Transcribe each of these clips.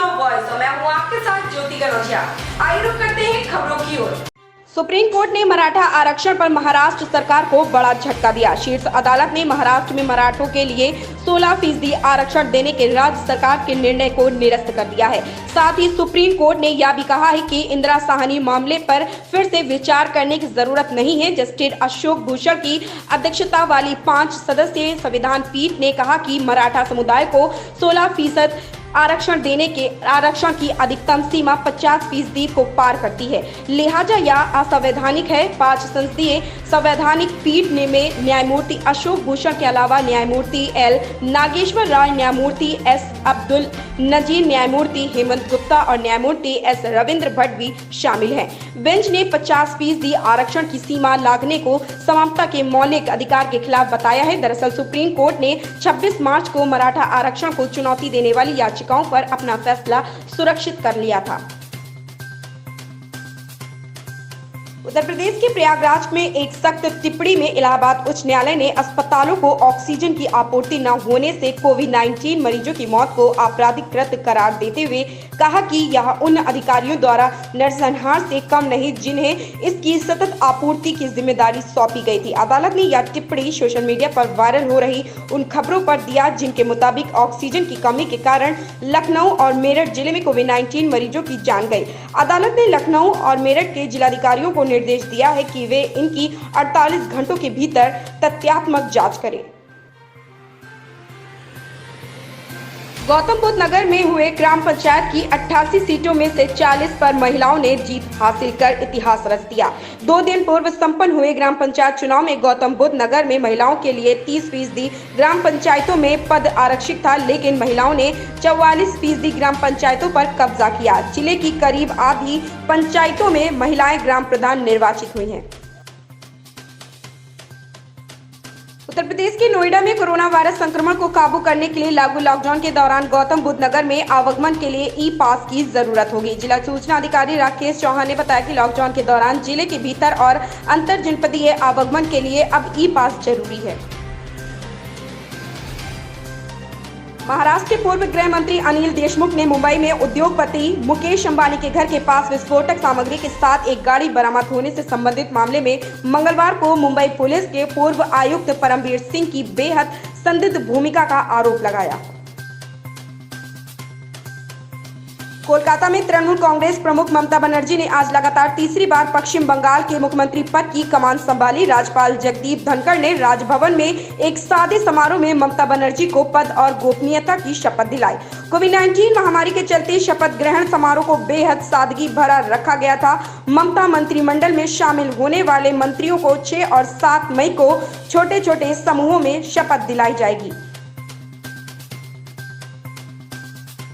Slow voice और मैं हूँ आपके साथ ज्योति कनौजिया। आइए रुक करते हैं खबरों की ओर। सुप्रीम कोर्ट ने मराठा आरक्षण पर महाराष्ट्र सरकार को बड़ा झटका दिया। शीर्ष अदालत ने महाराष्ट्र में मराठों के लिए 16% आरक्षण देने के राज्य सरकार के निर्णय को निरस्त कर दिया है। साथ ही सुप्रीम कोर्ट ने यह भी कहा है कि इंदिरा साहनी मामले पर फिर से विचार करने की जरूरत नहीं है। जस्टिस अशोक भूषण की अध्यक्षता वाली 5 सदस्यीय संविधान पीठ ने कहा कि मराठा समुदाय को 16% आरक्षण देने के आरक्षण की अधिकतम सीमा 50% को पार करती है, लिहाजा यह असंवैधानिक है। 5 संसदीय संवैधानिक पीठ ने में न्यायमूर्ति अशोक भूषण के अलावा न्यायमूर्ति एल नागेश्वर राय, न्यायमूर्ति एस अब्दुल नजीर, न्यायमूर्ति हेमंत गुप्ता और न्यायमूर्ति एस रविंद्र भट्ट भी शामिल हैं। बेंच ने 50% आरक्षण की सीमा लागने को समानता के मौलिक अधिकार के खिलाफ बताया है। दरअसल सुप्रीम कोर्ट ने 26 मार्च को मराठा आरक्षण को चुनौती देने वाली याचिकाओं पर अपना फैसला सुरक्षित कर लिया था। उत्तर प्रदेश के प्रयागराज में एक सख्त टिप्पणी में इलाहाबाद उच्च न्यायालय ने अस्पतालों को ऑक्सीजन की आपूर्ति न होने से कोविड-19 मरीजों की मौत को आपराधिक कृत्य करार देते हुए कहा कि यह उन अधिकारियों द्वारा नरसंहार से कम नहीं जिन्हें इसकी सतत आपूर्ति की जिम्मेदारी सौंपी गई थी। अदालत ने यह टिप्पणी सोशल मीडिया पर वायरल हो रही उन खबरों पर दिया जिनके मुताबिक ऑक्सीजन की कमी के कारण लखनऊ और मेरठ जिले में कोविड-19 मरीजों की जान गई। अदालत ने लखनऊ और मेरठ के जिलाधिकारियों को निर्देश दिया है कि वे इनकी 48 घंटों के भीतर तथ्यात्मक जांच करें। गौतम बुद्ध नगर में हुए ग्राम पंचायत की 88 सीटों में से 40 पर महिलाओं ने जीत हासिल कर इतिहास रच दिया। 2 दिन पूर्व संपन्न हुए ग्राम पंचायत चुनाव में गौतम बुद्ध नगर में महिलाओं के लिए 30% ग्राम पंचायतों में पद आरक्षित था, लेकिन महिलाओं ने 44% ग्राम पंचायतों पर कब्जा किया। जिले की करीब आधी पंचायतों में महिलाएं ग्राम प्रधान निर्वाचित हुई हैं। उत्तर प्रदेश के नोएडा में कोरोना वायरस संक्रमण को काबू करने के लिए लागू लॉकडाउन के दौरान गौतम बुद्ध नगर में आवागमन के लिए ई पास की जरूरत होगी। जिला सूचना अधिकारी राकेश चौहान ने बताया कि लॉकडाउन के दौरान जिले के भीतर और अंतर जनपदीय आवागमन के लिए अब ई पास जरूरी है। महाराष्ट्र के पूर्व गृह मंत्री अनिल देशमुख ने मुंबई में उद्योगपति मुकेश अंबानी के घर के पास विस्फोटक सामग्री के साथ एक गाड़ी बरामद होने से संबंधित मामले में मंगलवार को मुंबई पुलिस के पूर्व आयुक्त परमवीर सिंह की बेहद संदिग्ध भूमिका का आरोप लगाया। कोलकाता में तृणमूल कांग्रेस प्रमुख ममता बनर्जी ने आज लगातार तीसरी बार पश्चिम बंगाल के मुख्यमंत्री पद की कमान संभाली। राज्यपाल जगदीप धनखड़ ने राजभवन में एक सादे समारोह में ममता बनर्जी को पद और गोपनीयता की शपथ दिलाई। कोविड-19 महामारी के चलते शपथ ग्रहण समारोह को बेहद सादगी भरा रखा गया था। ममता मंत्रिमंडल में शामिल होने वाले मंत्रियों को 6 और 7 मई को छोटे छोटे समूहों में शपथ दिलाई जाएगी।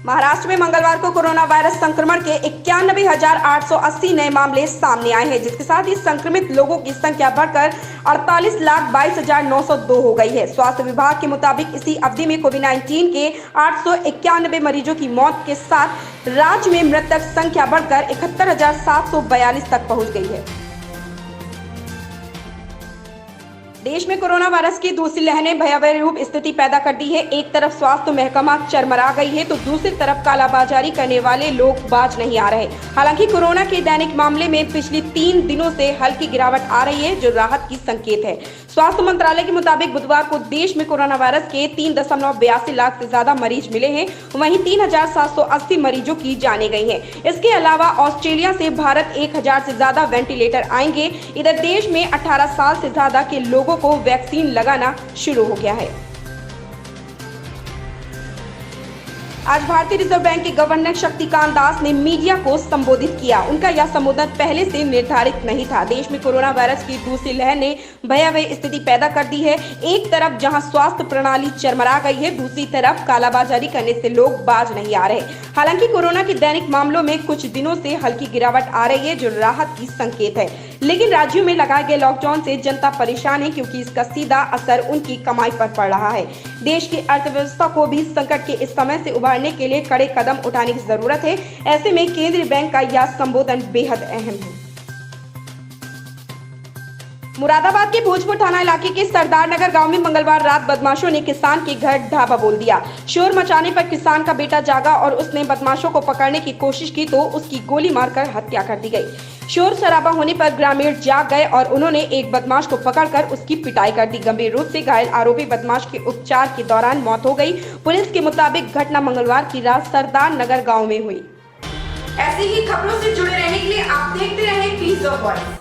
महाराष्ट्र में मंगलवार को कोरोना वायरस संक्रमण के 91,880 नए मामले सामने आए हैं, जिसके साथ ही संक्रमित लोगों की संख्या बढ़कर 48,22,902 हो गई है। स्वास्थ्य विभाग के मुताबिक इसी अवधि में कोविड-19 के 891 मरीजों की मौत के साथ राज्य में मृतक संख्या बढ़कर 71,742 तक पहुंच गई है। देश में कोरोना वायरस की दूसरी लहर ने भयावह रूप स्थिति पैदा कर दी है। एक तरफ स्वास्थ्य महकमा चरमरा गई है तो दूसरी तरफ कालाबाजारी करने वाले लोग बाज नहीं आ रहे। हालांकि कोरोना के दैनिक मामले में पिछले 3 दिनों से हल्की गिरावट आ रही है, जो राहत की संकेत है। स्वास्थ्य मंत्रालय के मुताबिक बुधवार को देश में कोरोना वायरस के 3.82 लाख से ज्यादा मरीज मिले हैं, वहीं 3,780 मरीजों की जाने गई हैं। इसके अलावा ऑस्ट्रेलिया से भारत 1,000 से ज्यादा वेंटिलेटर आएंगे। इधर देश में 18 साल से ज्यादा के लोगों को वैक्सीन लगाना शुरू हो गया है। आज भारतीय रिजर्व बैंक के गवर्नर शक्तिकांत दास ने मीडिया को संबोधित किया। उनका यह संबोधन पहले से निर्धारित नहीं था। देश में कोरोना वायरस की दूसरी लहर ने भयावह स्थिति पैदा कर दी है। एक तरफ जहां स्वास्थ्य प्रणाली चरमरा गई है, दूसरी तरफ कालाबाजारी करने से लोग बाज नहीं आ रहे। हालांकि कोरोना के दैनिक मामलों में कुछ दिनों से हल्की गिरावट आ रही है, जो राहत की संकेत है, लेकिन राज्यों में लगाए गए लॉकडाउन से जनता परेशान है, क्योंकि इसका सीधा असर उनकी कमाई पर पड़ रहा है। देश की अर्थव्यवस्था को भी संकट के इस समय से उबारने के लिए कड़े कदम उठाने की जरूरत है। ऐसे में केंद्रीय बैंक का यह संबोधन बेहद अहम है। मुरादाबाद के भोजपुर थाना इलाके के सरदार नगर गांव में मंगलवार रात बदमाशों ने किसान के घर ढाबा बोल दिया। शोर मचाने पर किसान का बेटा जागा और उसने बदमाशों को पकड़ने की कोशिश की तो उसकी गोली मारकर हत्या कर दी गई। शोर शराबा होने पर ग्रामीण जाग गए और उन्होंने एक बदमाश को पकड़कर उसकी पिटाई कर दी। गंभीर रूप से घायल आरोपी बदमाश की उपचार के दौरान मौत हो गई। पुलिस के मुताबिक घटना मंगलवार की रात सरदार नगर गाँव में हुई। ऐसी ही खबरों से जुड़े रहने के लिए आप देखते रहें पीस ऑफ वॉइस।